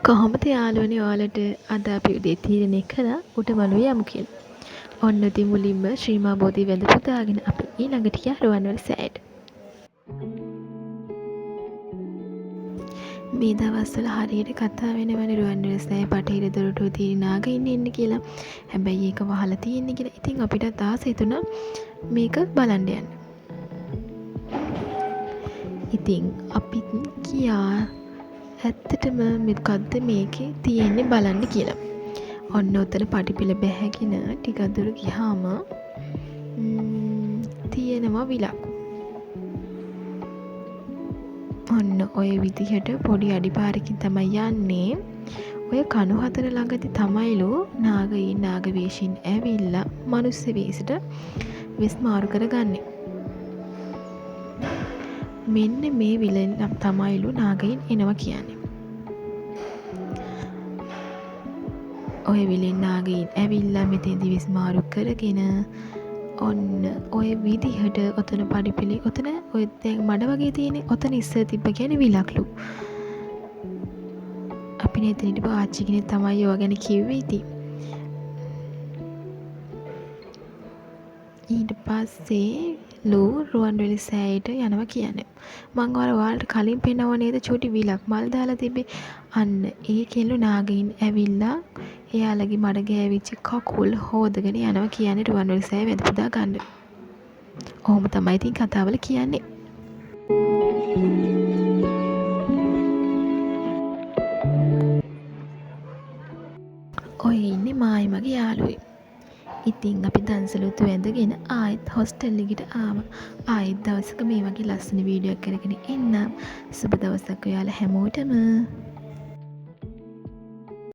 කොහොමද යාළුවනේ ඔයාලට අද අපි උදේ තීරණය කළා උඩමළුව යමු කියලා. ඔන්න ඉතින් මුලින්ම ශ්‍රී මා බෝධිය වැඳ පුදාගෙන අපි ඊළඟට ගියා රුවන්වැලි සෑයට. මේ දවස්වල හරියට කතා වෙනවනේ රුවන්වැලි සෑය බටහිර දොරටුව තියෙන නාගයින් ඉන්නේ කියලා. හැබැයි ඒක වහලා තියෙන්නේ කියලා. ඉතින් අපිටත් ආස හිතුණා මේක බලන්න යන්න. ඉතින් අපිත් ගියා ඇත්තටම මොකද්ද මේකේ තියෙන්නේ බලන්න කියලා. ඔන්න උතන පටිපෙළ බැහැගෙන ටිකක් දුර ගියාම තියෙනවා විලක්. ඔන්න ඔය විදිහට පොඩි අඩිපාරකින් තමයි යන්නේ. ඔය කණු හතර ළඟදී තමයිලු නාගයින් නාග වේශින් ඇවිල්ලා මනුස්ස වේසට වෙස් මාරු කරගන්නේ. මෙන්න මේ විලෙන් තමයිලු නාගයින් එනවා කියන්නේ. ඔය විලෙන් නාගයින් ඇවිල්ලා මෙතෙන්දි වෙස් මාරු කරගෙන ඔන්න ඔය විදිහට ඔතන පඩිපෙළේ ඔතන ඔය දැන් මඩ වගේ තියෙන්නේ ඔතන ඉස්සර තිබ්බ කියන්නේ විලක්ලු. අපි නේ එතනට ආච්චි කෙනෙක් තමයි ඔය ගැන කිව්වේ ඉතින්. ඊට පස්සේ ලෝ රුවන්වැලි සෑයට යනවා කියන්නේ. මං ඔයාලට කලින් පෙන්නව නේද චූටි විලක් මල් දාලා තිබ්බේ. අන්න ඒකෙන්ලු නාගයින් ඇවිල්ලා එයාලගේ මඩ ගෑවිච්ච කකුල් හොදගෙන යනවා කියන්නේ රුවන්වැලි සෑය වැඳ පුදා ගන්න. ඔහොම තමයි ඉතින් කතාවල කියන්නේ. ඔය ඉන්නේ මායි මගේ යාළුවෙක්. ඉතින් අපි දන්සලුත් වැඳගෙන ආයෙත් හොස්ටල් එකට ආවා. ආයෙත් දවසක මේ වගේ ලස්සන වීඩියෝ එකක් කරගෙන එන්නම්. සුබ දවසක් ඔයාලා හැමෝටම.